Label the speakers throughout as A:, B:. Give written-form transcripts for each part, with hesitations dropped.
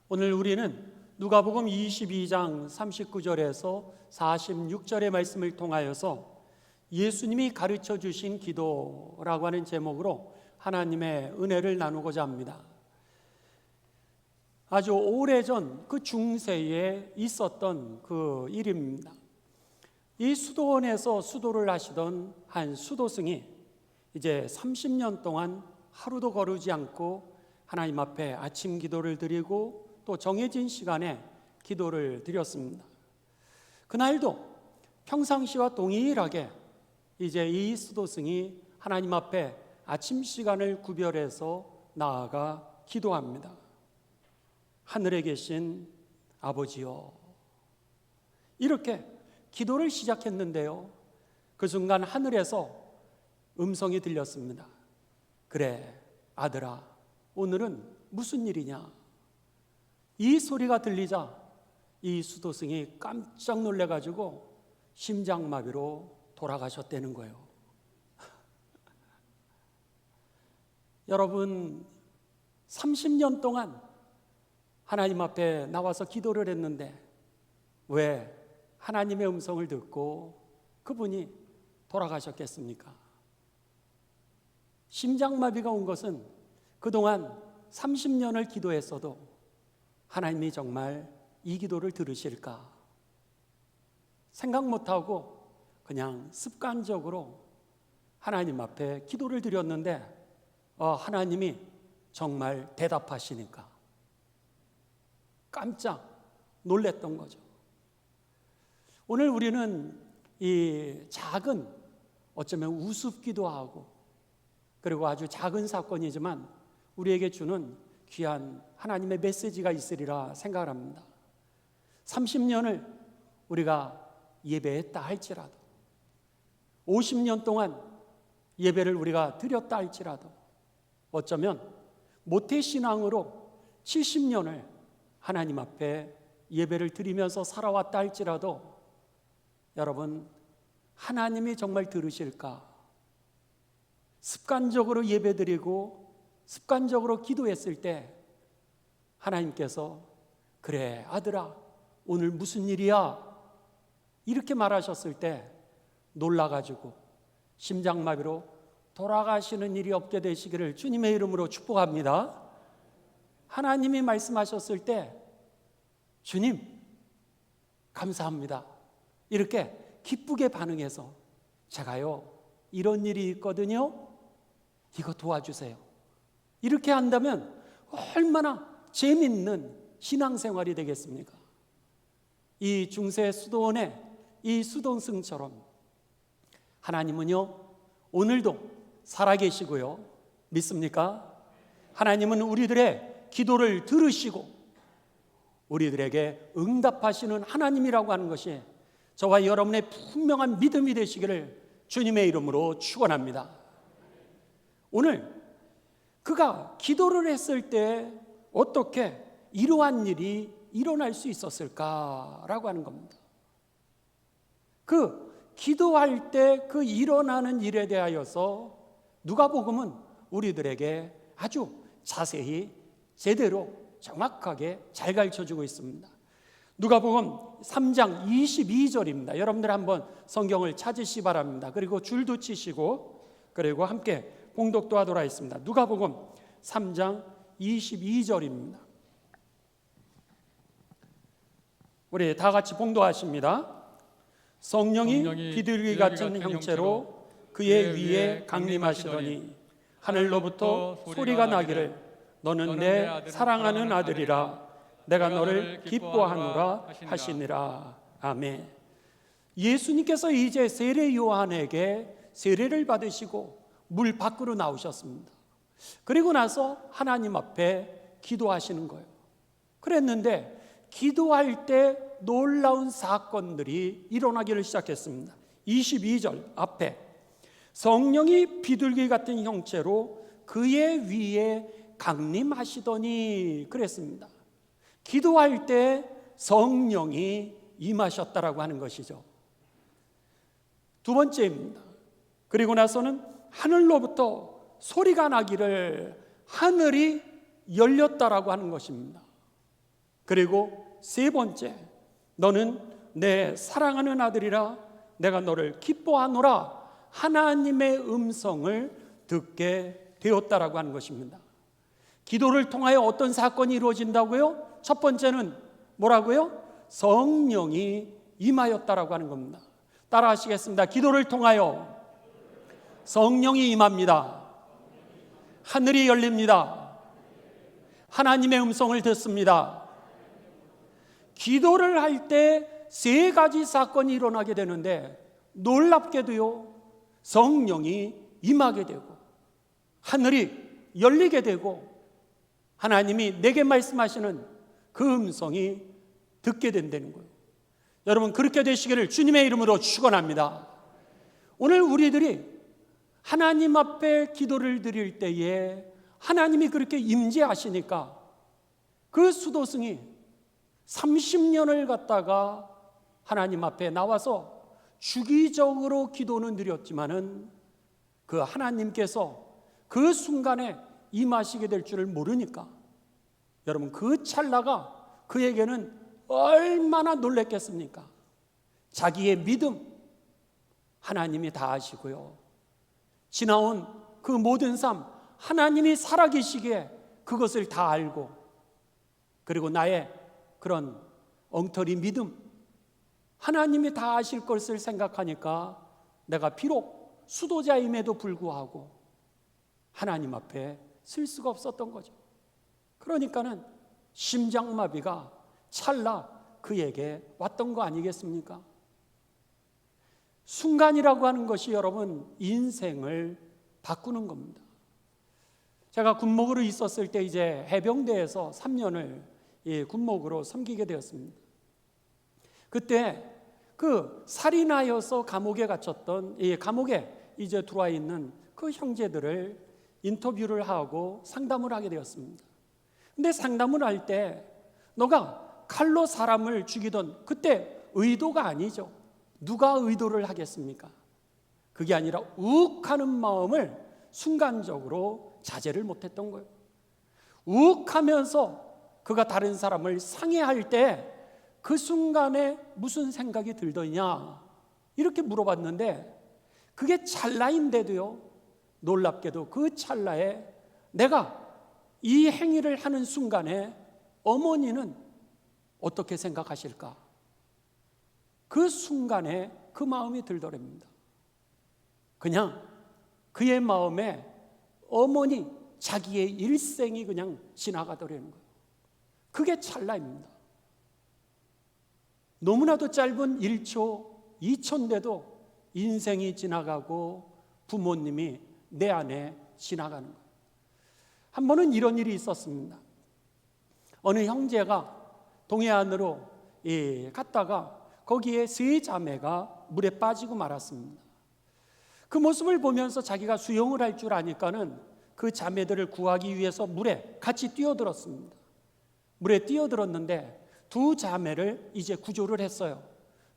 A: 오늘 우리는 누가복음 22장 39절에서 46절의 말씀을 통하여서 예수님이 가르쳐 주신 기도라고 하는 제목으로 하나님의 은혜를 나누고자 합니다. 아주 오래전 그 중세에 있었던 그 일입니다. 이 수도원에서 수도를 하시던 한 수도승이 이제 30년 동안 하루도 거르지 않고 하나님 앞에 아침 기도를 드리고 또 정해진 시간에 기도를 드렸습니다. 그날도 평상시와 동일하게 이제 이 수도승이 하나님 앞에 아침 시간을 구별해서 나아가 기도합니다. 하늘에 계신 아버지요, 이렇게 기도를 시작했는데요, 그 순간 하늘에서 음성이 들렸습니다. 그래 아들아, 오늘은 무슨 일이냐? 이 소리가 들리자 이 수도승이 깜짝 놀래가지고 심장마비로 돌아가셨다는 거예요. 여러분, 30년 동안 하나님 앞에 나와서 기도를 했는데 왜 하나님의 음성을 듣고 그분이 돌아가셨겠습니까? 심장마비가 온 것은 그동안 30년을 기도했어도 하나님이 정말 이 기도를 들으실까 생각 못하고 그냥 습관적으로 하나님 앞에 기도를 드렸는데 하나님이 정말 대답하시니까 깜짝 놀랬던 거죠. 오늘 우리는 이 작은, 어쩌면 우습기도 하고 그리고 아주 작은 사건이지만 우리에게 주는 귀한 하나님의 메시지가 있으리라 생각을 합니다. 30년을 우리가 예배했다 할지라도, 50년 동안 예배를 우리가 드렸다 할지라도, 어쩌면 모태신앙으로 70년을 하나님 앞에 예배를 드리면서 살아왔다 할지라도 여러분, 하나님이 정말 들으실까? 습관적으로 예배드리고 습관적으로 기도했을 때 하나님께서 그래 아들아, 오늘 무슨 일이야? 이렇게 말하셨을 때 놀라가지고 심장마비로 돌아가시는 일이 없게 되시기를 주님의 이름으로 축복합니다. 하나님이 말씀하셨을 때 주님 감사합니다, 이렇게 기쁘게 반응해서 제가요 이런 일이 있거든요, 이거 도와주세요, 이렇게 한다면 얼마나 재밌는 신앙생활이 되겠습니까? 이 중세 수도원의 이 수도승처럼 하나님은요 오늘도 살아계시고요, 믿습니까? 하나님은 우리들의 기도를 들으시고 우리들에게 응답하시는 하나님이라고 하는 것이 저와 여러분의 분명한 믿음이 되시기를 주님의 이름으로 축원합니다. 오늘 그가 기도를 했을 때 어떻게 이러한 일이 일어날 수 있었을까라고 하는 겁니다. 그 기도할 때 그 일어나는 일에 대하여서 누가복음은 우리들에게 아주 자세히 제대로 정확하게 잘 가르쳐주고 있습니다. 누가복음 3장 22절입니다. 여러분들 한번 성경을 찾으시기 바랍니다. 그리고 줄도 치시고 그리고 함께 봉독도 하도록 하겠습니다. 누가복음 3장 22절입니다. 우리 다 같이 봉독하십니다. 성령이 비둘기 같은 형체로 그의 위에 강림하시더니 하늘로부터 소리가 나기를 너는 내 사랑하는 아들이라 내가 너를 기뻐하노라 하시니라. 아멘. 예수님께서 이제 세례 요한에게 세례를 받으시고 물 밖으로 나오셨습니다. 그리고 나서 하나님 앞에 기도하시는 거예요. 그랬는데 기도할 때 놀라운 사건들이 일어나기를 시작했습니다. 22절 앞에 성령이 비둘기 같은 형체로 그의 위에 강림하시더니 그랬습니다. 기도할 때 성령이 임하셨다라고 하는 것이죠. 두 번째입니다. 그리고 나서는 하늘로부터 소리가 나기를 하늘이 열렸다라고 하는 것입니다. 그리고 세 번째, 너는 내 사랑하는 아들이라 내가 너를 기뻐하노라 하나님의 음성을 듣게 되었다라고 하는 것입니다. 기도를 통하여 어떤 사건이 이루어진다고요? 첫 번째는 뭐라고요? 성령이 임하였다라고 하는 겁니다. 따라 하시겠습니다. 기도를 통하여 성령이 임합니다. 하늘이 열립니다. 하나님의 음성을 듣습니다. 기도를 할 때 세 가지 사건이 일어나게 되는데, 놀랍게도요, 성령이 임하게 되고 하늘이 열리게 되고 하나님이 내게 말씀하시는 그 음성이 듣게 된다는 거예요. 여러분, 그렇게 되시기를 주님의 이름으로 축원합니다. 오늘 우리들이 하나님 앞에 기도를 드릴 때에 하나님이 그렇게 임재하시니까 그 수도승이 30년을 갖다가 하나님 앞에 나와서 주기적으로 기도는 드렸지만은 그 하나님께서 그 순간에 임하시게 될 줄을 모르니까 여러분, 그 찰나가 그에게는 얼마나 놀랬겠습니까? 자기의 믿음 하나님이 다 아시고요, 지나온 그 모든 삶 하나님이 살아계시기에 그것을 다 알고, 그리고 나의 그런 엉터리 믿음 하나님이 다 아실 것을 생각하니까 내가 비록 수도자임에도 불구하고 하나님 앞에 쓸 수가 없었던 거죠. 그러니까는 심장마비가 찰나 그에게 왔던 거 아니겠습니까? 순간이라고 하는 것이 여러분 인생을 바꾸는 겁니다. 제가 군목으로 있었을 때 이제 해병대에서 3년을 군목으로 섬기게 되었습니다. 그때 그 살인하여서 감옥에 갇혔던, 감옥에 이제 들어와 있는 그 형제들을 인터뷰를 하고 상담을 하게 되었습니다. 근데 상담을 할 때 너가 칼로 사람을 죽이던 그때 의도가 아니죠. 누가 의도를 하겠습니까? 그게 아니라 욱하는 마음을 순간적으로 자제를 못했던 거예요. 욱하면서 그가 다른 사람을 상해할 때 그 순간에 무슨 생각이 들더냐 이렇게 물어봤는데, 그게 찰나인데도요, 놀랍게도 그 찰나에 내가 이 행위를 하는 순간에 어머니는 어떻게 생각하실까? 그 순간에 그 마음이 들더랍니다. 그냥 그의 마음에 어머니 자기의 일생이 그냥 지나가더라는 거예요. 그게 찰나입니다. 너무나도 짧은 1초, 2초인데도 인생이 지나가고 부모님이 내 안에 지나가는 거예요. 한 번은 이런 일이 있었습니다. 어느 형제가 동해안으로 갔다가 거기에 세 자매가 물에 빠지고 말았습니다. 그 모습을 보면서 자기가 수영을 할 줄 아니까는 그 자매들을 구하기 위해서 물에 같이 뛰어들었습니다. 물에 뛰어들었는데 두 자매를 이제 구조를 했어요.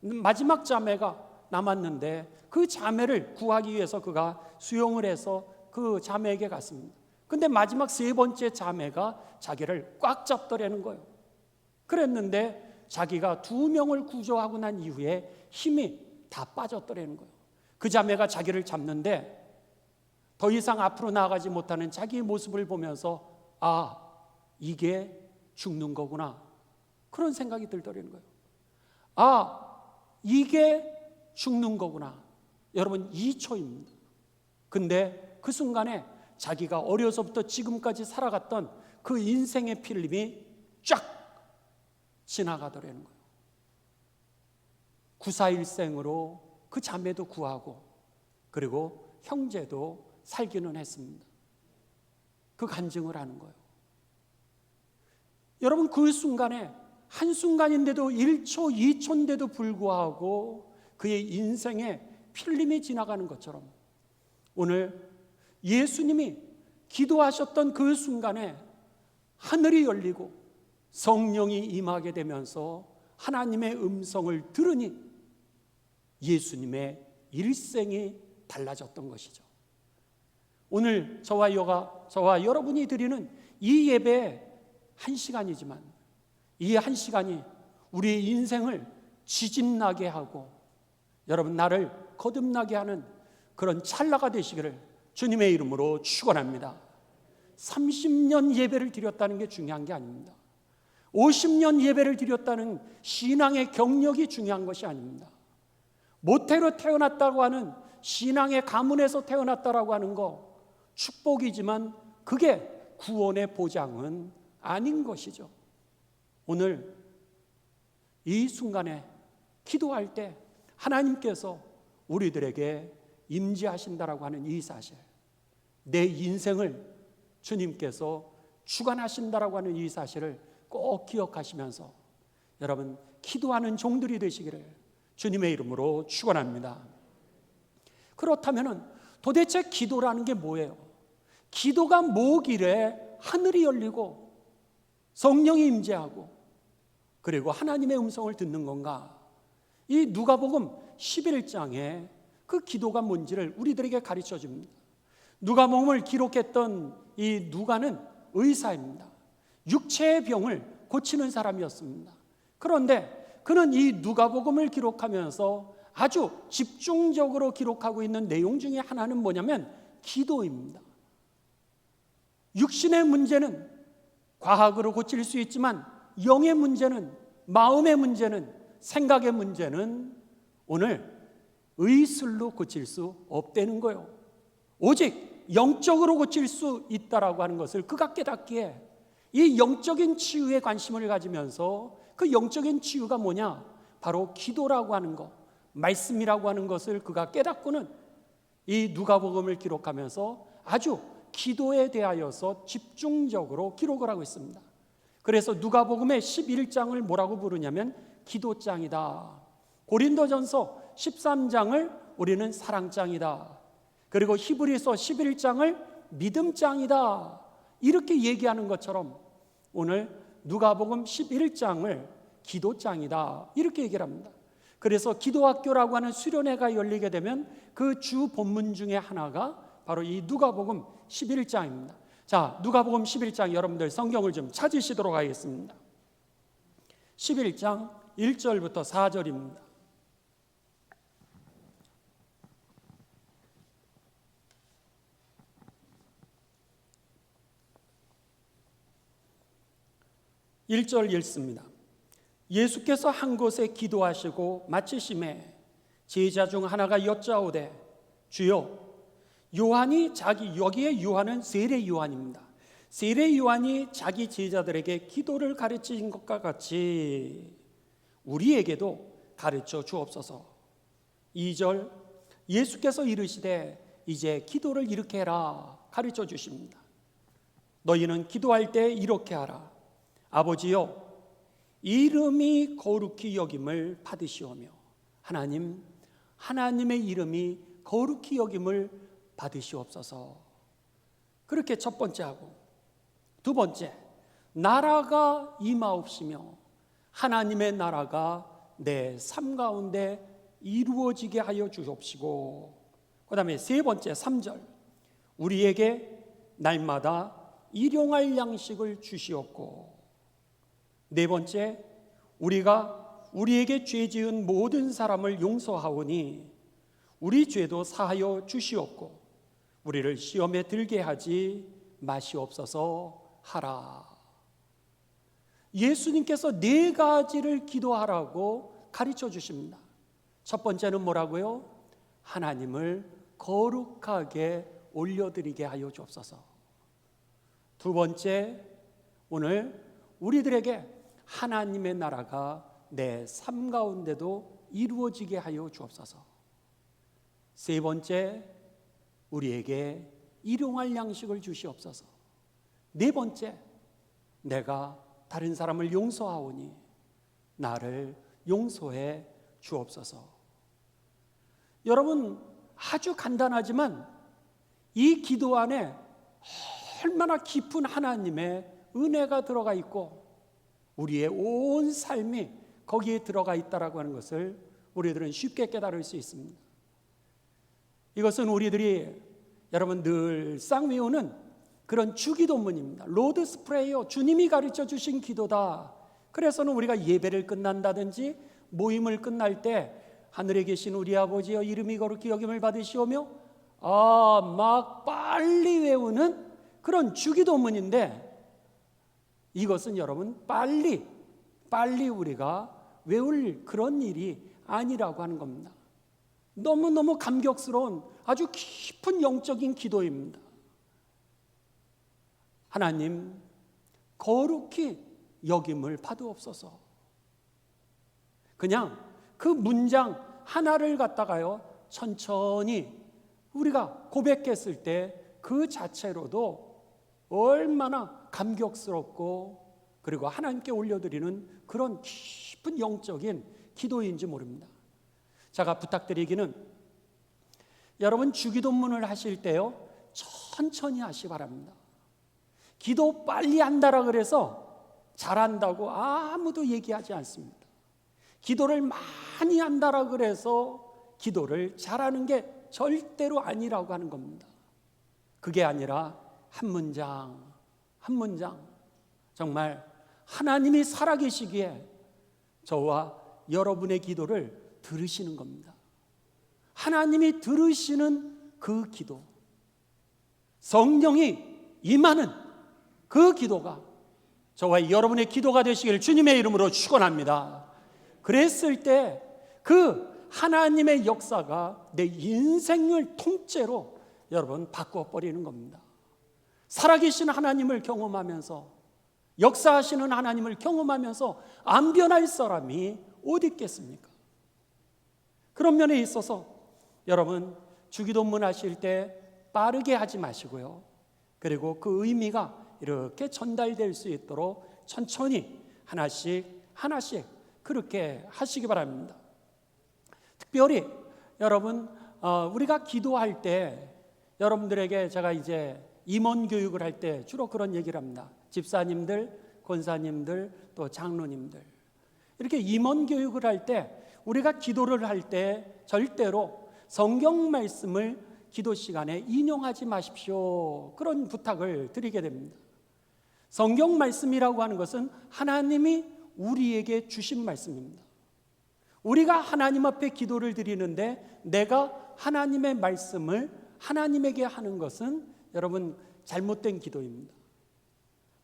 A: 마지막 자매가 남았는데 그 자매를 구하기 위해서 그가 수영을 해서 그 자매에게 갔습니다. 근데 마지막 세 번째 자매가 자기를 꽉 잡더라는 거예요. 그랬는데 자기가 두 명을 구조하고 난 이후에 힘이 다 빠졌더라는 거예요. 그 자매가 자기를 잡는데 더 이상 앞으로 나아가지 못하는 자기의 모습을 보면서 아, 이게 죽는 거구나, 그런 생각이 들더라는 거예요. 아, 이게 죽는 거구나. 여러분, 2초입니다. 근데 그 순간에 자기가 어려서부터 지금까지 살아갔던 그 인생의 필름이 쫙 지나가더라는 거예요. 941생으로 그 자매도 구하고 그리고 형제도 살기는 했습니다. 그 간증을 하는 거예요. 여러분, 그 순간에 한순간인데도 1초, 2초인데도 불구하고 그의 인생에 필름이 지나가는 것처럼 오늘 예수님이 기도하셨던 그 순간에 하늘이 열리고 성령이 임하게 되면서 하나님의 음성을 들으니 예수님의 일생이 달라졌던 것이죠. 오늘 저와 여러분이 드리는 이 예배 1시간이지만 이 한 시간이 우리의 인생을 지진나게 하고 여러분 나를 거듭나게 하는 그런 찰나가 되시기를 주님의 이름으로 축원합니다. 30년 예배를 드렸다는 게 중요한 게 아닙니다. 50년 예배를 드렸다는 신앙의 경력이 중요한 것이 아닙니다. 모태로 태어났다고 하는 신앙의 가문에서 태어났다라고 하는 거 축복이지만 그게 구원의 보장은 아닌 것이죠. 오늘 이 순간에 기도할 때 하나님께서 우리들에게 임재하신다라고 하는 이 사실, 내 인생을 주님께서 주관하신다라고 하는 이 사실을 꼭 기억하시면서 여러분 기도하는 종들이 되시기를 주님의 이름으로 축원합니다. 그렇다면 도대체 기도라는 게 뭐예요? 기도가 뭐길래 하늘이 열리고 성령이 임재하고 그리고 하나님의 음성을 듣는 건가? 이 누가복음 11장에 그 기도가 뭔지를 우리들에게 가르쳐 줍니다. 누가복음을 기록했던 이 누가는 의사입니다. 육체의 병을 고치는 사람이었습니다. 그런데 그는 이 누가복음을 기록하면서 아주 집중적으로 기록하고 있는 내용 중에 하나는 뭐냐면 기도입니다. 육신의 문제는 과학으로 고칠 수 있지만 영의 문제는, 마음의 문제는, 생각의 문제는 오늘 의술로 고칠 수 없다는 거예요. 오직 영적으로 고칠 수 있다라고 하는 것을 그가 깨닫기에 이 영적인 치유에 관심을 가지면서 그 영적인 치유가 뭐냐? 바로 기도라고 하는 것, 말씀이라고 하는 것을 그가 깨닫고는 이 누가복음을 기록하면서 아주 기도에 대하여서 집중적으로 기록을 하고 있습니다. 그래서 누가복음의 11장을 뭐라고 부르냐면 기도장이다. 고린도전서 13장을 우리는 사랑장이다. 그리고 히브리서 11장을 믿음장이다. 이렇게 얘기하는 것처럼 오늘 누가복음 11장을 기도장이다. 이렇게 얘기를 합니다. 그래서 기도학교라고 하는 수련회가 열리게 되면 그 주 본문 중에 하나가 바로 이 누가복음 11장입니다. 자, 누가복음 11장 여러분들 성경을 좀 찾으시도록 하겠습니다. 11장 1절부터 4절입니다. (1절) 읽습니다. 예수께서 한 곳에 기도하시고 마치심에 제자 중 하나가 여짜오되 주여, 요한이 여기에 요한은 세례 요한입니다. 세례 요한이 자기 제자들에게 기도를 가르친 것과 같이 우리에게도 가르쳐 주옵소서. 2절 예수께서 이르시되 이제 기도를 이렇게 해라 가르쳐 주십니다. 너희는 기도할 때 이렇게 하라. 아버지여, 이름이 거룩히 여김을 받으시오며. 하나님의 이름이 거룩히 여김을 받으시옵소서. 그렇게 첫 번째 하고, 두 번째, 나라가 임하옵시며 하나님의 나라가 내 삶 가운데 이루어지게 하여 주옵시고, 그 다음에 세 번째 3절 우리에게 날마다 일용할 양식을 주시옵고, 네 번째 우리가 우리에게 죄 지은 모든 사람을 용서하오니 우리 죄도 사하여 주시옵고 우리를 시험에 들게 하지 마시옵소서 하라. 예수님께서 네 가지를 기도하라고 가르쳐 주십니다. 첫 번째는 뭐라고요? 하나님을 거룩하게 올려드리게 하여 주옵소서. 두 번째, 오늘 우리들에게 하나님의 나라가 내 삶 가운데도 이루어지게 하여 주옵소서. 세 번째, 우리에게 일용할 양식을 주시옵소서. 네 번째, 내가 다른 사람을 용서하오니 나를 용서해 주옵소서. 여러분, 아주 간단하지만 이 기도 안에 얼마나 깊은 하나님의 은혜가 들어가 있고 우리의 온 삶이 거기에 들어가 있다라고 하는 것을 우리들은 쉽게 깨달을 수 있습니다. 이것은 우리들이 여러분 늘상 외우는 그런 주기도문입니다. 로드스 프레이어, 주님이 가르쳐 주신 기도다. 그래서는 우리가 예배를 끝난다든지 모임을 끝날 때 하늘에 계신 우리 아버지여 이름이 거룩히 여김을 받으시오며 막 빨리 외우는 그런 주기도문인데, 이것은 여러분 빨리 우리가 외울 그런 일이 아니라고 하는 겁니다. 너무너무 감격스러운 아주 깊은 영적인 기도입니다. 하나님 거룩히 여김을 받으옵소서. 그냥 그 문장 하나를 갖다가요 천천히 우리가 고백했을 때 그 자체로도 얼마나 감격스럽고 그리고 하나님께 올려드리는 그런 깊은 영적인 기도인지 모릅니다. 제가 부탁드리기는, 여러분 주기도문을 하실 때요 천천히 하시기 바랍니다. 기도 빨리 한다라 그래서 잘한다고 아무도 얘기하지 않습니다. 기도를 많이 한다라 그래서 기도를 잘하는 게 절대로 아니라고 하는 겁니다. 그게 아니라 한 문장 한 문장 정말 하나님이 살아계시기에 저와 여러분의 기도를 들으시는 겁니다. 하나님이 들으시는 그 기도, 성령이 임하는 그 기도가 저와 여러분의 기도가 되시기를 주님의 이름으로 축원합니다. 그랬을 때 그 하나님의 역사가 내 인생을 통째로 여러분 바꿔버리는 겁니다. 살아계신 하나님을 경험하면서, 역사하시는 하나님을 경험하면서 안 변할 사람이 어디 있겠습니까? 그런 면에 있어서 여러분 주기도문 하실 때 빠르게 하지 마시고요, 그리고 그 의미가 이렇게 전달될 수 있도록 천천히 하나씩 그렇게 하시기 바랍니다. 특별히 여러분 우리가 기도할 때 여러분들에게 제가 이제 임원 교육을 할 때 주로 그런 얘기를 합니다. 집사님들, 권사님들, 또 장로님들, 이렇게 임원 교육을 할 때 우리가 기도를 할 때 절대로 성경 말씀을 기도 시간에 인용하지 마십시오, 그런 부탁을 드리게 됩니다. 성경 말씀이라고 하는 것은 하나님이 우리에게 주신 말씀입니다. 우리가 하나님 앞에 기도를 드리는데 내가 하나님의 말씀을 하나님에게 하는 것은 여러분 잘못된 기도입니다.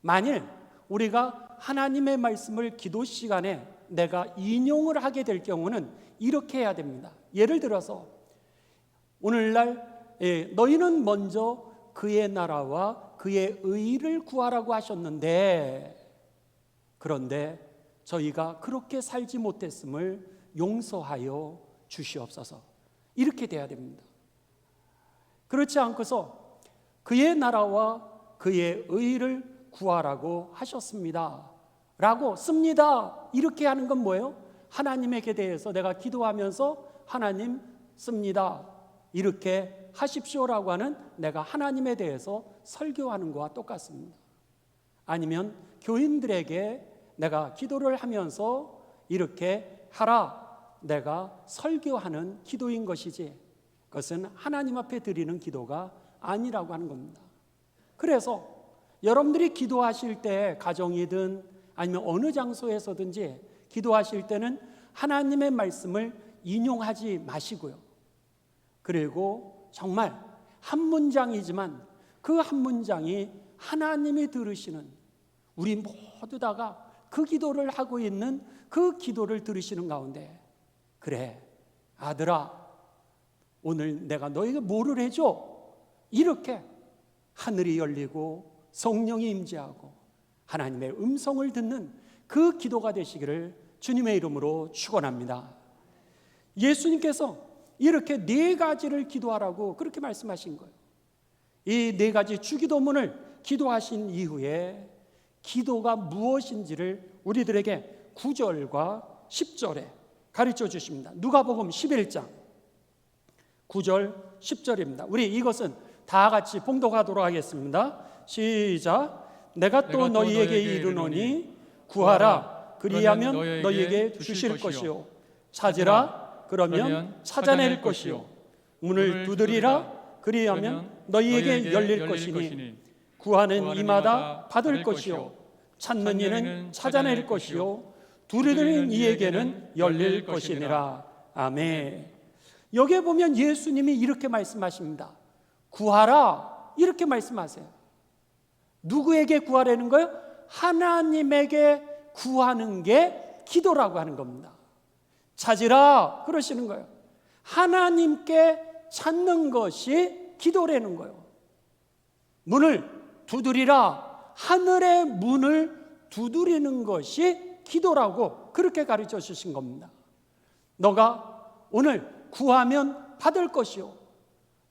A: 만일 우리가 하나님의 말씀을 기도 시간에 내가 인용을 하게 될 경우는 이렇게 해야 됩니다. 예를 들어서 오늘날 너희는 먼저 그의 나라와 그의 의를 구하라고 하셨는데, 그런데 저희가 그렇게 살지 못했음을 용서하여 주시옵소서, 이렇게 돼야 됩니다. 그렇지 않고서 그의 나라와 그의 의를 구하라고 하셨습니다 라고 씁니다, 이렇게 하는 건 뭐예요? 하나님에게 대해서 내가 기도하면서 하나님 씁니다, 이렇게 하십시오라고 하는 내가 하나님에 대해서 설교하는 것과 똑같습니다. 아니면 교인들에게 내가 기도를 하면서 이렇게 하라, 내가 설교하는 기도인 것이지, 그것은 하나님 앞에 드리는 기도가 아니라고 하는 겁니다. 그래서 여러분들이 기도하실 때, 가정이든 아니면 어느 장소에서든지 기도하실 때는 하나님의 말씀을 인용하지 마시고요, 그리고 정말 한 문장이지만 그 한 문장이 하나님이 들으시는, 우리 모두 다가 그 기도를 하고 있는 그 기도를 들으시는 가운데, 그래 아들아 오늘 내가 너에게 뭐를 해줘, 이렇게 하늘이 열리고 성령이 임재하고 하나님의 음성을 듣는 그 기도가 되시기를 주님의 이름으로 축원합니다. 예수님께서 이렇게 4가지를 기도하라고 그렇게 말씀하신 거예요. 이 4가지 주기도문을 기도하신 이후에 기도가 무엇인지를 우리들에게 9절과 10절에 가르쳐 주십니다. 누가복음 11장 9절 10절입니다. 우리 이것은 다 같이 봉독하도록 하겠습니다. 시작. 내가 또 너희에게 이르노니 구하라, 그리하면 너희에게 주실 것이요, 찾으라, 그러면 찾아낼 것이요, 문을 두드리라, 그리하면 너희에게 열릴 것이니 구하는 이마다 받을 것이요, 찾는 이는 찾아낼 것이요 두드리는 이에게는 열릴 것이니라. 아멘. 여기에 보면 예수님이 이렇게 말씀하십니다. 구하라, 이렇게 말씀하세요. 누구에게 구하라는 거예요? 하나님에게 구하는 게 기도라고 하는 겁니다. 찾으라 그러시는 거예요. 하나님께 찾는 것이 기도라는 거예요. 문을 두드리라, 하늘의 문을 두드리는 것이 기도라고 그렇게 가르쳐 주신 겁니다. 너가 오늘 구하면 받을 것이요,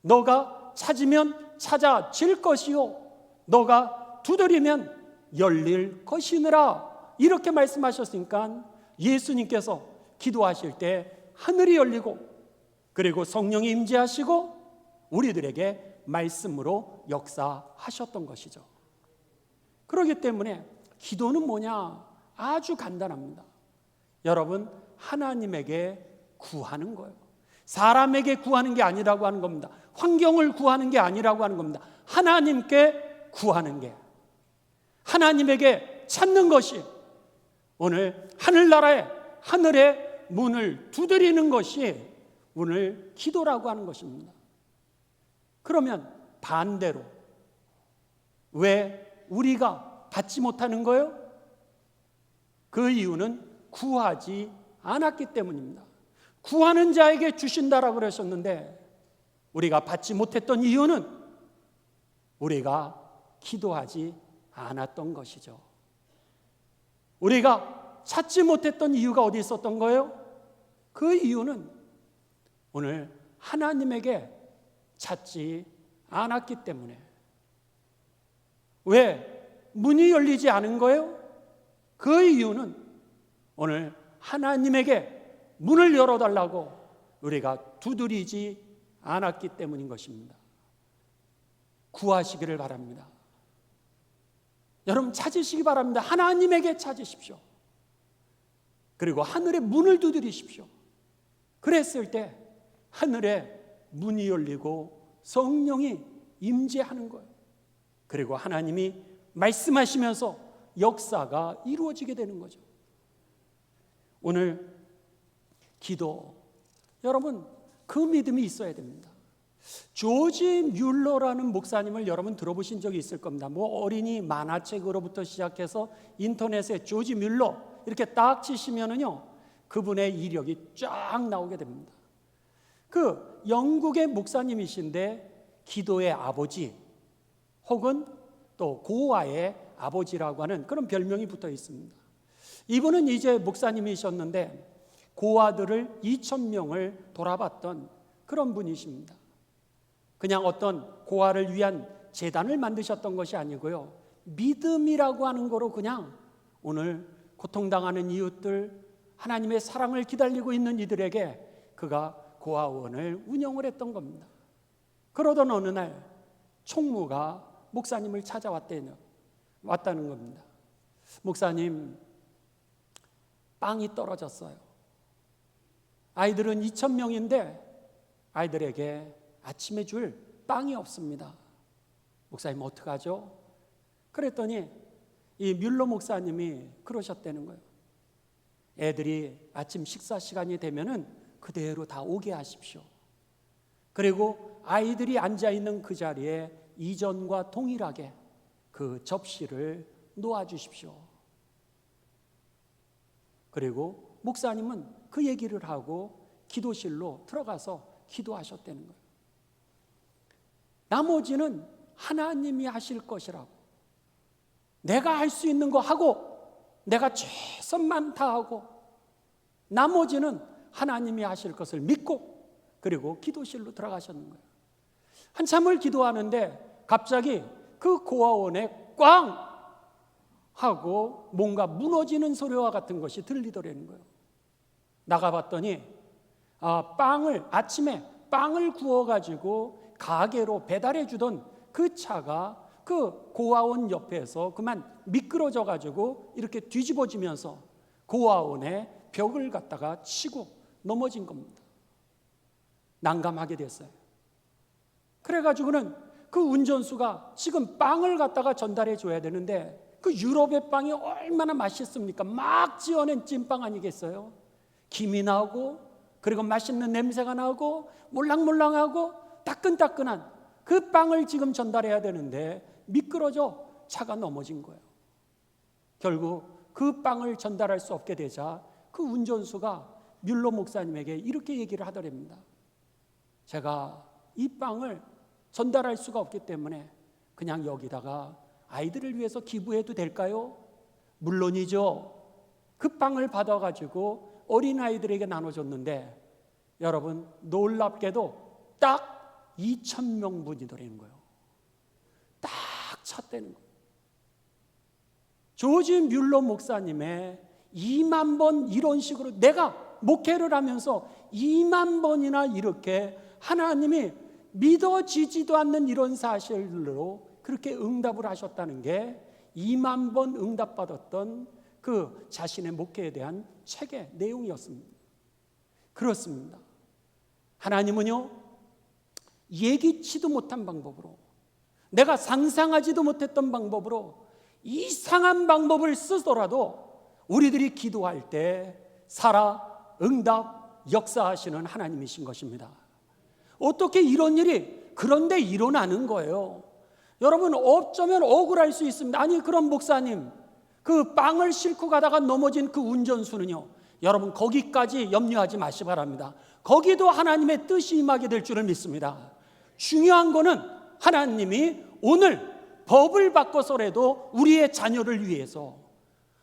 A: 너가 찾으면 찾아질 것이요, 너가 두드리면 열릴 것이니라, 이렇게 말씀하셨으니까 예수님께서 기도하실 때 하늘이 열리고 그리고 성령이 임재하시고 우리들에게 말씀으로 역사하셨던 것이죠. 그렇기 때문에 기도는 뭐냐? 아주 간단합니다. 여러분, 하나님에게 구하는 거예요. 사람에게 구하는 게 아니라고 하는 겁니다. 환경을 구하는 게 아니라고 하는 겁니다. 하나님께 구하는 게, 하나님에게 찾는 것이, 오늘 하늘나라에 하늘의 문을 두드리는 것이 오늘 기도라고 하는 것입니다. 그러면 반대로 왜 우리가 받지 못하는 거예요? 그 이유는 구하지 않았기 때문입니다. 구하는 자에게 주신다라고 그러셨는데 우리가 받지 못했던 이유는 우리가 기도하지 않았던 것이죠. 우리가 찾지 못했던 이유가 어디 있었던 거예요? 그 이유는 오늘 하나님에게 찾지 않았기 때문에. 왜 문이 열리지 않은 거예요? 그 이유는 오늘 하나님에게 문을 열어달라고 우리가 두드리지 않았기 때문인 것입니다. 구하시기를 바랍니다. 여러분, 찾으시기 바랍니다. 하나님에게 찾으십시오. 그리고 하늘의 문을 두드리십시오. 그랬을 때 하늘에 문이 열리고 성령이 임재하는 거예요. 그리고 하나님이 말씀하시면서 역사가 이루어지게 되는 거죠. 오늘 기도, 여러분 그 믿음이 있어야 됩니다. 조지 뮬러라는 목사님을 여러분 들어보신 적이 있을 겁니다. 뭐 어린이 만화책으로부터 시작해서 인터넷에 조지 뮬러 이렇게 딱 치시면은요, 그분의 이력이 쫙 나오게 됩니다. 그 영국의 목사님이신데 기도의 아버지 혹은 또 고아의 아버지라고 하는 그런 별명이 붙어 있습니다. 이분은 이제 목사님이셨는데 고아들을 2,000명을 돌아봤던 그런 분이십니다. 그냥 어떤 고아를 위한 재단을 만드셨던 것이 아니고요, 믿음이라고 하는 거로 그냥 오늘 고통당하는 이웃들, 하나님의 사랑을 기다리고 있는 이들에게 그가 고아원을 운영을 했던 겁니다. 그러던 어느 날 총무가 목사님을 찾아왔다는 겁니다. 목사님, 빵이 떨어졌어요. 아이들은 2,000명인데 아이들에게 아침에 줄 빵이 없습니다. 목사님 어떡하죠? 그랬더니 이 뮬러 목사님이 그러셨다는 거예요. 애들이 아침 식사 시간이 되면은 그대로 다 오게 하십시오. 그리고 아이들이 앉아있는 그 자리에 이전과 동일하게 그 접시를 놓아주십시오. 그리고 목사님은 그 얘기를 하고 기도실로 들어가서 기도하셨다는 거예요. 나머지는 하나님이 하실 것이라고, 내가 할 수 있는 거 하고 내가 최선만 다하고 나머지는 하나님이 하실 것을 믿고 그리고 기도실로 들어가셨는 거예요. 한참을 기도하는데 갑자기 그 고아원에 꽝 하고 뭔가 무너지는 소리와 같은 것이 들리더라는 거예요. 나가봤더니 아침에 빵을 구워가지고 가게로 배달해 주던 그 차가 그 고아원 옆에서 그만 미끄러져가지고 이렇게 뒤집어지면서 고아원의 벽을 갖다가 치고 넘어진 겁니다. 난감하게 됐어요. 그래가지고는 그 운전수가 지금 빵을 갖다가 전달해 줘야 되는데 그 유럽의 빵이 얼마나 맛있습니까? 막 지어낸 찐빵 아니겠어요? 김이 나고, 그리고 맛있는 냄새가 나고, 몰랑몰랑하고 따끈따끈한 그 빵을 지금 전달해야 되는데 미끄러져 차가 넘어진 거예요. 결국 그 빵을 전달할 수 없게 되자 그 운전수가 뮬러 목사님에게 이렇게 얘기를 하더랍니다. 제가 이 빵을 전달할 수가 없기 때문에 그냥 여기다가 아이들을 위해서 기부해도 될까요? 물론이죠. 그 빵을 받아가지고 어린아이들에게 나눠줬는데 여러분, 놀랍게도 딱 2,000명분이더라는 거예요. 딱 찼다는 거예요. 조지 뮬러 목사님의 2만 번 이런 식으로 내가 목회를 하면서 2만 번이나 이렇게 하나님이 믿어지지도 않는 이런 사실로 그렇게 응답을 하셨다는 게 2만 번 응답받았던 그 자신의 목회에 대한 책의 내용이었습니다. 그렇습니다. 하나님은요, 예기치도 못한 방법으로, 내가 상상하지도 못했던 방법으로 이상한 방법을 쓰더라도 우리들이 기도할 때 살아 응답 역사하시는 하나님이신 것입니다. 어떻게 이런 일이 그런데 일어나는 거예요? 여러분, 어쩌면 억울할 수 있습니다. 아니, 그럼 목사님, 그 빵을 싣고 가다가 넘어진 그 운전수는요, 여러분 거기까지 염려하지 마시기 바랍니다. 거기도 하나님의 뜻이 임하게 될 줄을 믿습니다. 중요한 거는 하나님이 오늘 법을 바꿔서라도 우리의 자녀를 위해서,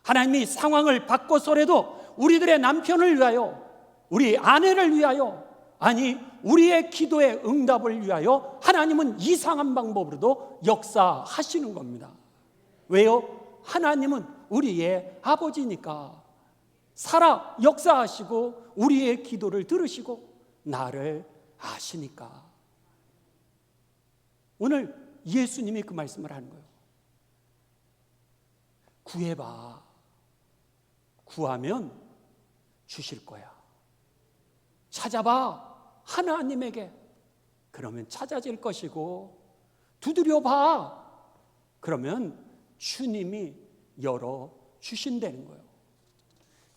A: 하나님이 상황을 바꿔서라도 우리들의 남편을 위하여, 우리 아내를 위하여, 아니 우리의 기도의 응답을 위하여 하나님은 이상한 방법으로도 역사하시는 겁니다. 왜요? 하나님은 우리의 아버지니까. 살아 역사하시고 우리의 기도를 들으시고 나를 아시니까. 오늘 예수님이 그 말씀을 하는 거예요. 구해봐. 구하면 주실 거야. 찾아봐. 하나님에게. 그러면 찾아질 것이고, 두드려봐. 그러면 주님이 열어주신다는 거예요.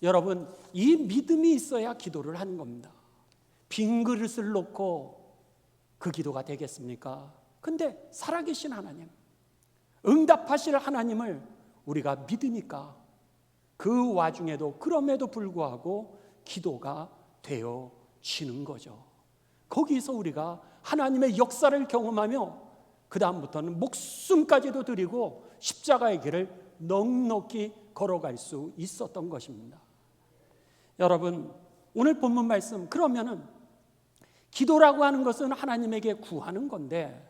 A: 여러분, 이 믿음이 있어야 기도를 하는 겁니다. 빈 그릇을 놓고 그 기도가 되겠습니까? 근데 살아계신 하나님, 응답하실 하나님을 우리가 믿으니까 그 와중에도, 그럼에도 불구하고 기도가 되어지는 거죠. 거기서 우리가 하나님의 역사를 경험하며 그 다음부터는 목숨까지도 드리고 십자가의 길을 넉넉히 걸어갈 수 있었던 것입니다. 여러분, 오늘 본문 말씀, 그러면은 기도라고 하는 것은 하나님에게 구하는 건데,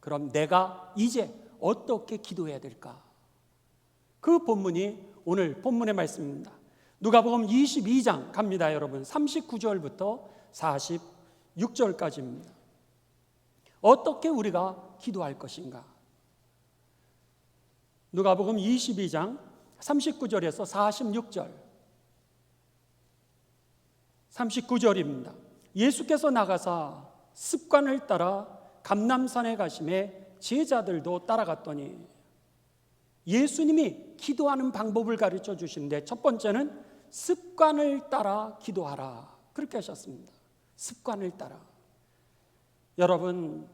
A: 그럼 내가 이제 어떻게 기도해야 될까? 그 본문이 오늘 본문의 말씀입니다. 누가복음 22장 갑니다, 여러분. 39절부터 46절까지입니다. 어떻게 우리가 기도할 것인가? 누가복음 22장 39절에서 46절. 39절입니다. 예수께서 나가사 습관을 따라 감람산에 가심에 제자들도 따라갔더니, 예수님이 기도하는 방법을 가르쳐 주시는데 첫 번째는 습관을 따라 기도하라, 그렇게 하셨습니다. 습관을 따라. 여러분,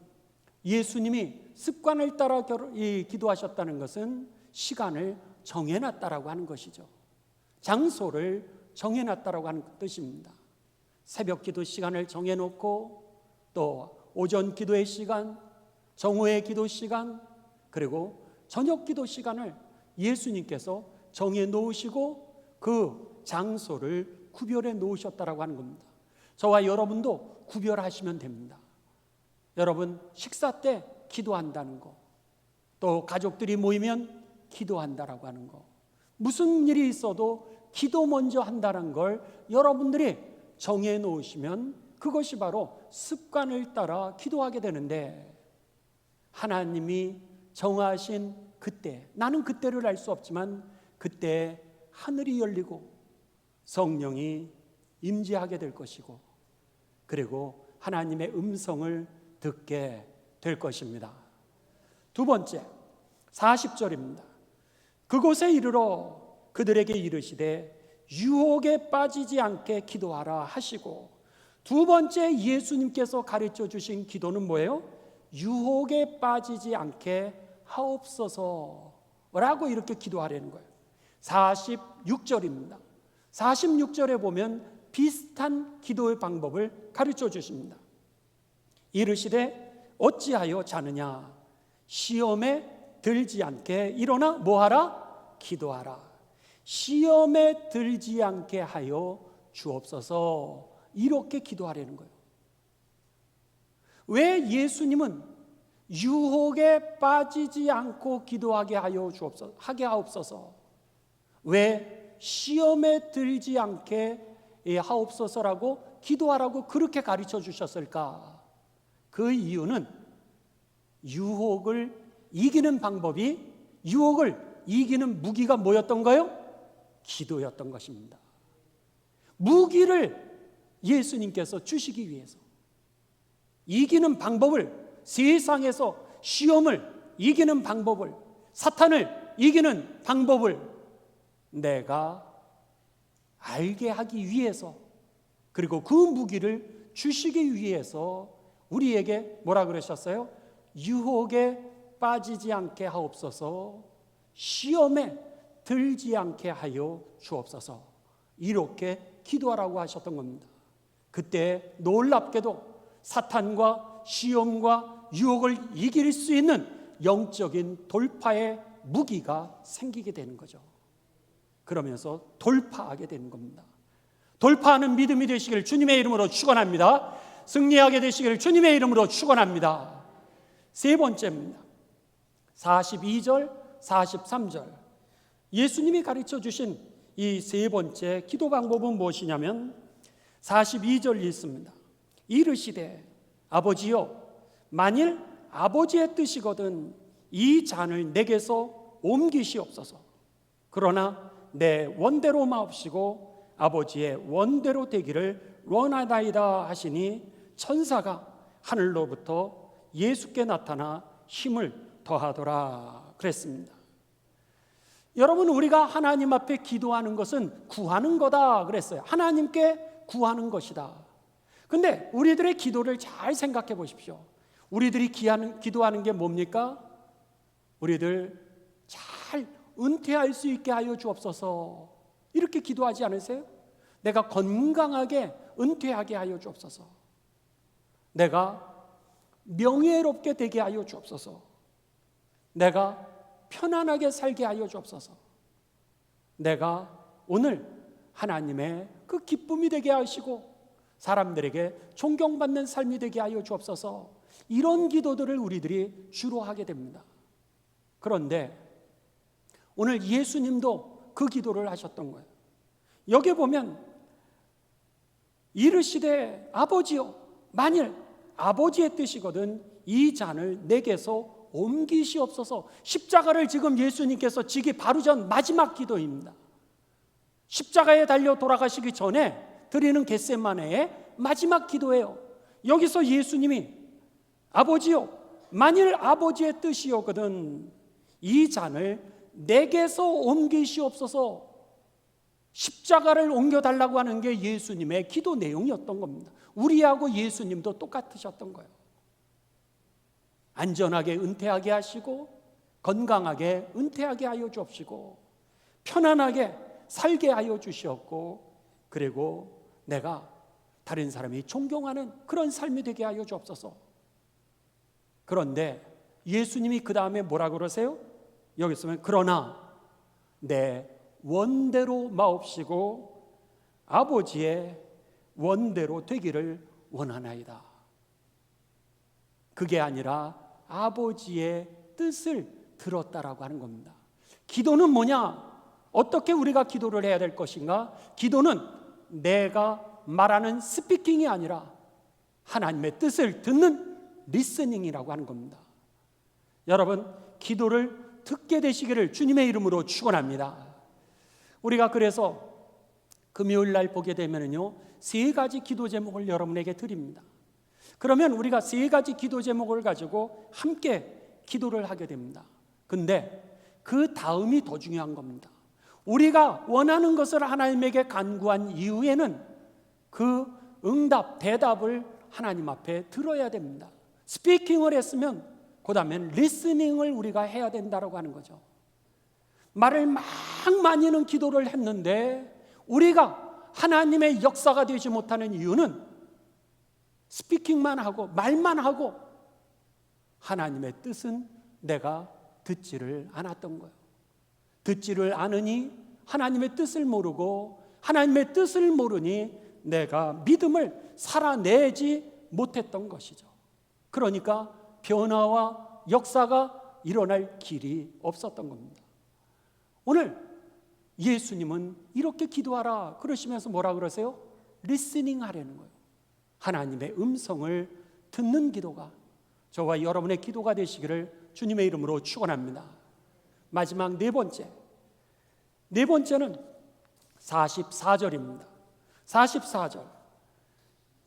A: 예수님이 습관을 따라 기도하셨다는 것은 시간을 정해놨다라고 하는 것이죠. 장소를 정해놨다라고 하는 뜻입니다. 새벽 기도 시간을 정해놓고, 또 오전 기도의 시간, 정오의 기도 시간, 그리고 저녁 기도 시간을 예수님께서 정해 놓으시고 그 장소를 구별해 놓으셨다라고 하는 겁니다. 저와 여러분도 구별하시면 됩니다. 여러분, 식사 때 기도한다는 거, 또 가족들이 모이면 기도한다라고 하는 거, 무슨 일이 있어도 기도 먼저 한다는 걸 여러분들이 정해 놓으시면 그것이 바로 습관을 따라 기도하게 되는데, 하나님이 정하신 그때, 나는 그때를 알 수 없지만 그때 하늘이 열리고 성령이 임재하게 될 것이고, 그리고 하나님의 음성을 듣게 될 것입니다. 두 번째, 40절입니다. 그곳에 이르러 그들에게 이르시되 유혹에 빠지지 않게 기도하라 하시고, 두 번째 예수님께서 가르쳐 주신 기도는 뭐예요? 유혹에 빠지지 않게 하옵소서라고 이렇게 기도하라는 거예요. 46절입니다. 46절에 보면 비슷한 기도의 방법을 가르쳐 주십니다. 이르시되 어찌하여 자느냐, 시험에 들지 않게 일어나 뭐하라? 기도하라. 시험에 들지 않게 하여 주옵소서, 이렇게 기도하라는 거예요. 왜 예수님은 유혹에 빠지지 않고 기도하게 하여 주옵소서, 하게 하옵소서, 왜 시험에 들지 않게 하옵소서라고 기도하라고 그렇게 가르쳐 주셨을까? 그 이유는 유혹을 이기는 방법이, 유혹을 이기는 무기가 뭐였던 거예요? 기도였던 것입니다. 무기를 예수님께서 주시기 위해서, 이기는 방법을, 세상에서 시험을 이기는 방법을, 사탄을 이기는 방법을 내가 알게 하기 위해서, 그리고 그 무기를 주시기 위해서 우리에게 뭐라 그러셨어요? 유혹에 빠지지 않게 하옵소서, 시험에 들지 않게 하여 주옵소서, 이렇게 기도하라고 하셨던 겁니다. 그때 놀랍게도 사탄과 시험과 유혹을 이길 수 있는 영적인 돌파의 무기가 생기게 되는 거죠. 그러면서 돌파하게 되는 겁니다. 돌파하는 믿음이 되시기를 주님의 이름으로 축원합니다. 승리하게 되시기를 주님의 이름으로 축원합니다. 세 번째입니다. 42절, 43절. 예수님이 가르쳐 주신 이 세 번째 기도 방법은 무엇이냐면 42절 읽습니다. 이르시되 아버지여, 만일 아버지의 뜻이거든 이 잔을 내게서 옮기시옵소서. 그러나 내 원대로 마옵시고 아버지의 원대로 되기를 원하나이다 하시니, 천사가 하늘로부터 예수께 나타나 힘을 더하더라 그랬습니다. 여러분, 우리가 하나님 앞에 기도하는 것은 구하는 거다 그랬어요. 하나님께 구하는 것이다. 근데 우리들의 기도를 잘 생각해 보십시오. 우리들이 기도하는 게 뭡니까? 우리들 잘 은퇴할 수 있게 하여 주옵소서, 이렇게 기도하지 않으세요? 내가 건강하게 은퇴하게 하여 주옵소서, 내가 명예롭게 되게 하여 주옵소서, 내가 편안하게 살게 하여 주옵소서, 내가 오늘 하나님의 그 기쁨이 되게 하시고 사람들에게 존경받는 삶이 되게 하여 주옵소서, 이런 기도들을 우리들이 주로 하게 됩니다. 그런데 오늘 예수님도 그 기도를 하셨던 거예요. 여기 보면 이르시되 아버지여, 만일 아버지의 뜻이거든 이 잔을 내게서 옮기시옵소서. 십자가를 지금 예수님께서 지기 바로 전 마지막 기도입니다. 십자가에 달려 돌아가시기 전에 드리는 겟세마네의 마지막 기도예요. 여기서 예수님이 아버지요, 만일 아버지의 뜻이었거든 이 잔을 내게서 옮기시옵소서, 십자가를 옮겨달라고 하는 게 예수님의 기도 내용이었던 겁니다. 우리하고 예수님도 똑같으셨던 거예요. 안전하게 은퇴하게 하시고 건강하게 은퇴하게 하여 주옵시고 편안하게 살게 하여 주시옵고, 그리고 내가 다른 사람이 존경하는 그런 삶이 되게 하여 주옵소서. 그런데 예수님이 그 다음에 뭐라 그러세요? 여기 쓰면 그러나 내 원대로 마옵시고 아버지의 원대로 되기를 원하나이다. 그게 아니라 아버지의 뜻을 들었다라고 하는 겁니다. 기도는 뭐냐? 어떻게 우리가 기도를 해야 될 것인가? 기도는 내가 말하는 스피킹이 아니라 하나님의 뜻을 듣는 리스닝이라고 하는 겁니다. 여러분, 기도를 듣게 되시기를 주님의 이름으로 축원합니다. 우리가 그래서 금요일 날 보게 되면요, 세 가지 기도 제목을 여러분에게 드립니다. 그러면 우리가 세 가지 기도 제목을 가지고 함께 기도를 하게 됩니다. 근데 그 다음이 더 중요한 겁니다. 우리가 원하는 것을 하나님에게 간구한 이후에는 그 응답, 대답을 하나님 앞에 들어야 됩니다. 스피킹을 했으면 그 다음엔 리스닝을 우리가 해야 된다고 하는 거죠. 말을 막 많이는 기도를 했는데 우리가 하나님의 역사가 되지 못하는 이유는 스피킹만 하고 말만 하고 하나님의 뜻은 내가 듣지를 않았던 거예요. 듣지를 않으니 하나님의 뜻을 모르고 하나님의 뜻을 모르니 내가 믿음을 살아내지 못했던 것이죠. 그러니까 변화와 역사가 일어날 길이 없었던 겁니다. 오늘 예수님은 이렇게 기도하라 그러시면서 뭐라 그러세요? 리스닝 하라는 거예요. 하나님의 음성을 듣는 기도가 저와 여러분의 기도가 되시기를 주님의 이름으로 축원합니다. 마지막 네 번째는 44절입니다. 44절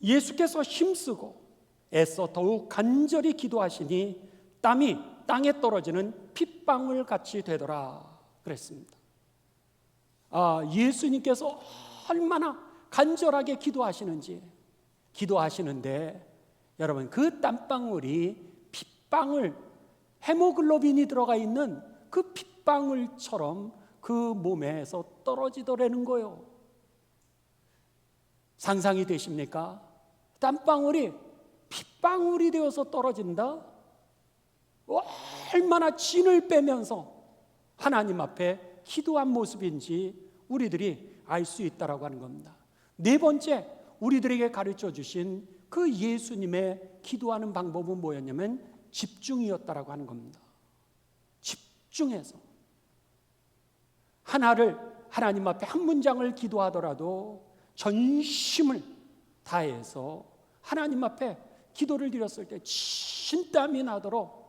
A: 예수께서 힘쓰고 애써 더욱 간절히 기도하시니 땀이 땅에 떨어지는 핏방울 같이 되더라 그랬습니다. 예수님께서 얼마나 간절하게 기도하시는데 여러분 그 땀방울이 핏방울 헤모글로빈이 들어가 있는 그 핏방울처럼 그 몸에서 떨어지더라는 거예요. 상상이 되십니까? 땀방울이 핏방울이 되어서 떨어진다? 얼마나 진을 빼면서 하나님 앞에 기도한 모습인지 우리들이 알 수 있다라고 하는 겁니다. 네 번째 우리들에게 가르쳐 주신 그 예수님의 기도하는 방법은 뭐였냐면 집중이었다라고 하는 겁니다. 집중해서 하나를 하나님 앞에 한 문장을 기도하더라도 전심을 다해서 하나님 앞에 기도를 드렸을 때 진땀이 나도록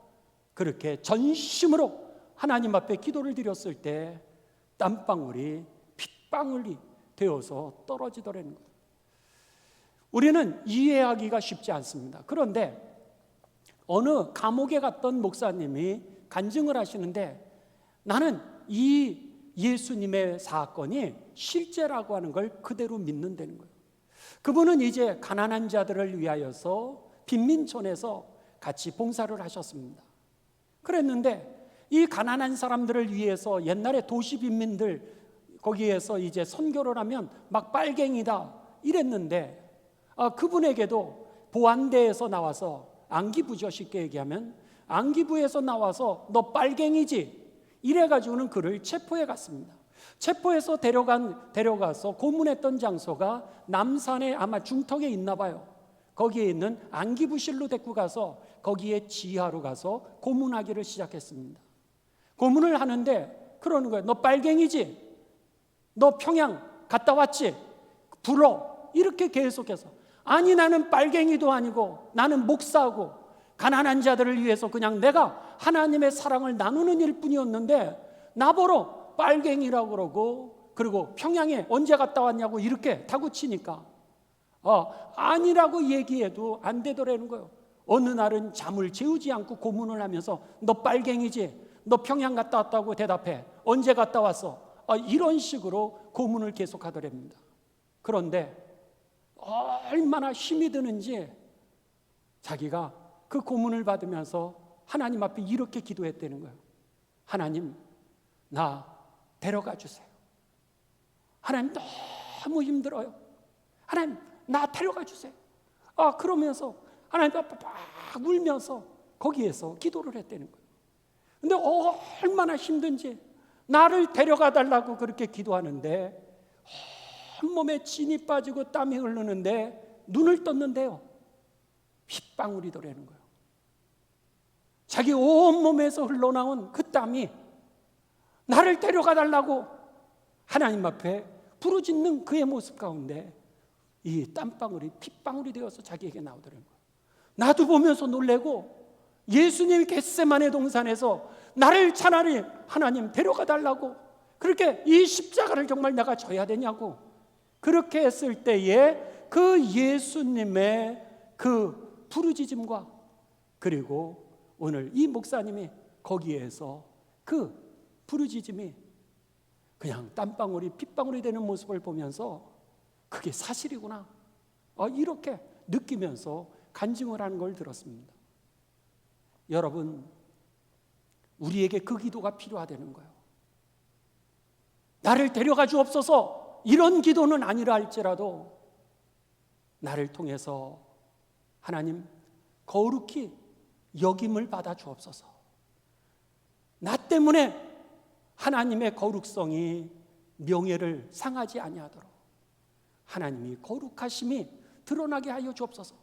A: 그렇게 전심으로 하나님 앞에 기도를 드렸을 때 땀방울이 핏방울이 되어서 떨어지더라는 거예요. 우리는 이해하기가 쉽지 않습니다. 그런데 어느 감옥에 갔던 목사님이 간증을 하시는데 나는 이 예수님의 사건이 실제라고 하는 걸 그대로 믿는다는 거예요. 그분은 이제 가난한 자들을 위하여서 빈민촌에서 같이 봉사를 하셨습니다. 그랬는데 이 가난한 사람들을 위해서 옛날에 도시 빈민들 거기에서 이제 선교를 하면 막 빨갱이다 이랬는데 그분에게도 보안대에서 나와서 안기부죠. 쉽게 얘기하면 안기부에서 나와서 너 빨갱이지 이래가지고는 그를 체포해 갔습니다. 체포해서 데려가서 고문했던 장소가 남산에 아마 중턱에 있나 봐요. 거기에 있는 안기부실로 데리고 가서 거기에 지하로 가서 고문하기를 시작했습니다. 고문을 하는데 그러는 거예요. 너 빨갱이지? 너 평양 갔다 왔지? 불어. 이렇게 계속해서 아니 나는 빨갱이도 아니고 나는 목사고 가난한 자들을 위해서 그냥 내가 하나님의 사랑을 나누는 일뿐이었는데 나보러 빨갱이라고 그러고 그리고 평양에 언제 갔다 왔냐고 이렇게 다구치니까 아니라고 얘기해도 안 되더라는 거예요. 어느 날은 잠을 재우지 않고 고문을 하면서 너 빨갱이지? 너 평양 갔다 왔다고 대답해. 언제 갔다 왔어? 이런 식으로 고문을 계속하더랍니다. 그런데 얼마나 힘이 드는지 자기가 그 고문을 받으면서 하나님 앞에 이렇게 기도했다는 거예요. 하나님, 나 데려가 주세요. 하나님 너무 힘들어요. 하나님, 나 데려가 주세요. 그러면서 하나님 앞에 막 울면서 거기에서 기도를 했다는 거예요. 근데 얼마나 힘든지 나를 데려가 달라고 그렇게 기도하는데 온몸에 진이 빠지고 땀이 흐르는데 눈을 떴는데요 핏방울이더라는 거예요. 자기 온몸에서 흘러나온 그 땀이 나를 데려가 달라고 하나님 앞에 부르짖는 그의 모습 가운데 이 땀방울이 핏방울이 되어서 자기에게 나오더라는 거예요. 나도 보면서 놀래고 예수님이 겟세마네 동산에서 나를 차라리 하나님 데려가 달라고 그렇게 이 십자가를 정말 내가 져야 되냐고 그렇게 했을 때에 그 예수님의 그 부르짖음과 그리고 오늘 이 목사님이 거기에서 그 부르짖음이 그냥 땀방울이 핏방울이 되는 모습을 보면서 그게 사실이구나, 이렇게 느끼면서 간증을 하는 걸 들었습니다. 여러분, 우리에게 그 기도가 필요하다는 거예요. 나를 데려가 주옵소서, 이런 기도는 아니라 할지라도 나를 통해서 하나님 거룩히 여김을 받아 주옵소서. 나 때문에 하나님의 거룩성이 명예를 상하지 아니하도록 하나님이 거룩하심이 드러나게 하여 주옵소서.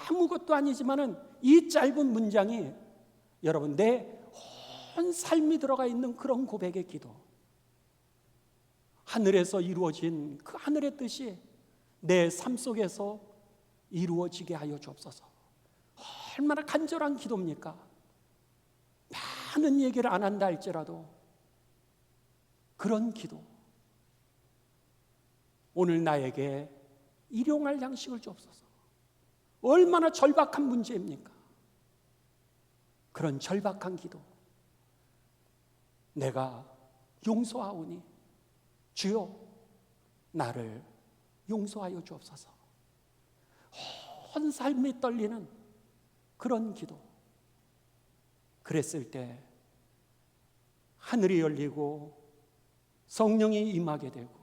A: 아무것도 아니지만은 이 짧은 문장이 여러분 내 온 삶이 들어가 있는 그런 고백의 기도, 하늘에서 이루어진 그 하늘의 뜻이 내 삶 속에서 이루어지게 하여 주옵소서. 얼마나 간절한 기도입니까? 많은 얘기를 안 한다 할지라도 그런 기도, 오늘 나에게 일용할 양식을 주옵소서. 얼마나 절박한 문제입니까? 그런 절박한 기도, 내가 용서하오니 주여 나를 용서하여 주옵소서. 온 삶이 떨리는 그런 기도, 그랬을 때 하늘이 열리고 성령이 임하게 되고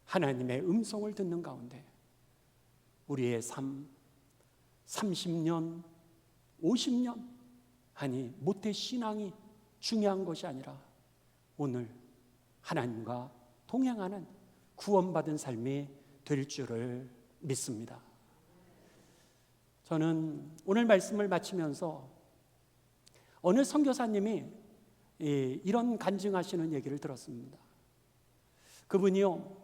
A: 하나님의 음성을 듣는 가운데 우리의 삶 30년, 50년, 아니 모태 신앙이 중요한 것이 아니라 오늘 하나님과 동행하는 구원받은 삶이 될 줄을 믿습니다. 저는 오늘 말씀을 마치면서 어느 선교사님이 이런 간증하시는 얘기를 들었습니다. 그분이요,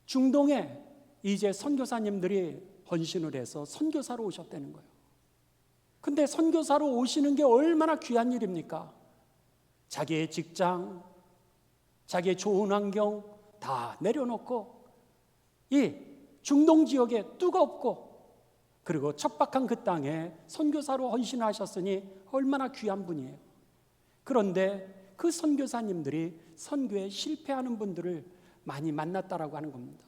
A: 중동에 이제 선교사님들이 헌신을 해서 선교사로 오셨다는 거예요. 근데 선교사로 오시는 게 얼마나 귀한 일입니까? 자기의 직장, 자기의 좋은 환경 다 내려놓고 이 중동 지역에 뜨겁고 그리고 척박한 그 땅에 선교사로 헌신하셨으니 얼마나 귀한 분이에요. 그런데 그 선교사님들이 선교에 실패하는 분들을 많이 만났다라고 하는 겁니다.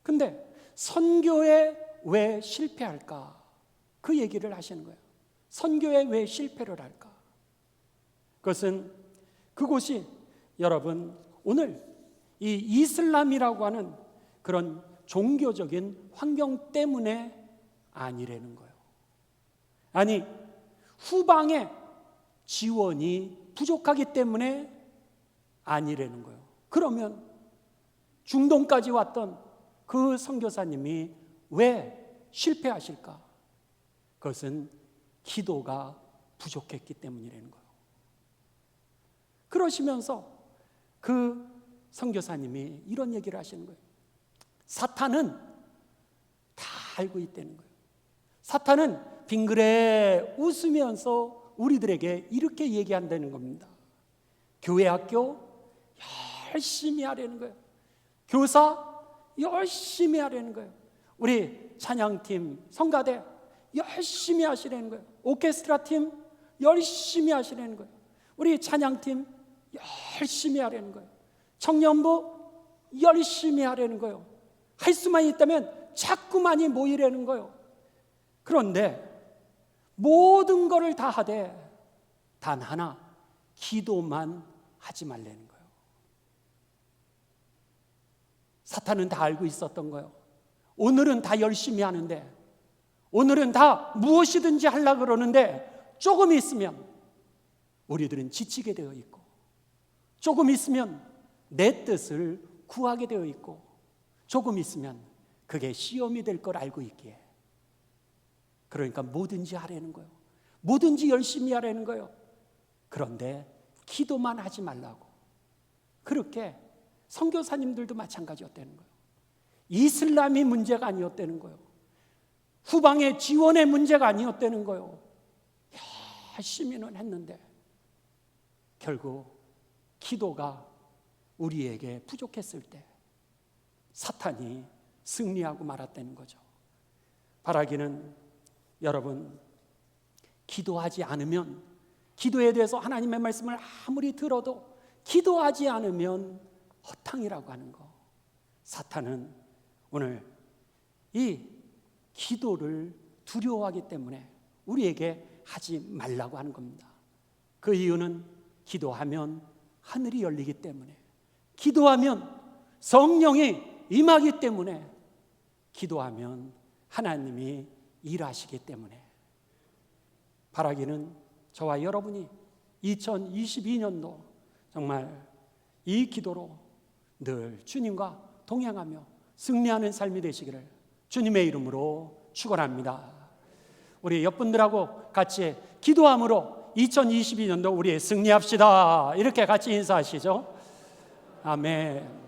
A: 근데 선교에 왜 실패할까? 그 얘기를 하시는 거예요. 선교에 왜 실패를 할까? 그것은 그곳이 여러분 오늘 이 이슬람이라고 하는 그런 종교적인 환경 때문에 아니라는 거예요. 아니, 후방에 지원이 부족하기 때문에 아니라는 거예요. 그러면 중동까지 왔던 그 선교사님이 왜 실패하실까? 그것은 기도가 부족했기 때문이라는 거예요. 그러시면서 그 선교사님이 이런 얘기를 하시는 거예요. 사탄은 다 알고 있다는 거예요. 사탄은 빙그레 웃으면서 우리들에게 이렇게 얘기한다는 겁니다. 교회 학교 열심히 하려는 거예요. 교사 열심히 하려는 거예요. 우리 찬양팀, 성가대 열심히 하시려는 거예요. 오케스트라 팀 열심히 하시려는 거예요. 우리 찬양팀 열심히 하려는 거예요. 청년부 열심히 하려는 거예요. 할 수만 있다면 자꾸만이 모이려는 거예요. 그런데 모든 것을 다 하되 단 하나, 기도만 하지 말라는 거예요. 사탄은 다 알고 있었던 거예요. 오늘은 다 열심히 하는데, 오늘은 다 무엇이든지 하려고 그러는데 조금 있으면 우리들은 지치게 되어 있고, 조금 있으면 내 뜻을 구하게 되어 있고, 조금 있으면 그게 시험이 될 걸 알고 있기에, 그러니까 뭐든지 하라는 거예요. 뭐든지 열심히 하라는 거예요. 그런데 기도만 하지 말라고. 그렇게 선교사님들도 마찬가지였다는 거예요. 이슬람이 문제가 아니었다는 거예요. 후방의 지원의 문제가 아니었다는 거예요. 열심히는 했는데 결국 기도가 우리에게 부족했을 때 사탄이 승리하고 말았다는 거죠. 바라기는 여러분, 기도하지 않으면 기도에 대해서 하나님의 말씀을 아무리 들어도 기도하지 않으면 허탕이라고 하는 거. 사탄은 오늘 이 기도를 두려워하기 때문에 우리에게 하지 말라고 하는 겁니다. 그 이유는 기도하면 하늘이 열리기 때문에, 기도하면 성령이 임하기 때문에, 기도하면 하나님이 일하시기 때문에. 바라기는 저와 여러분이 2022년도 정말 이 기도로 늘 주님과 동행하며 승리하는 삶이 되시기를 주님의 이름으로 축원합니다. 우리 옆분들하고 같이 기도함으로 2022년도 우리 승리합시다. 이렇게 같이 인사하시죠. 아멘.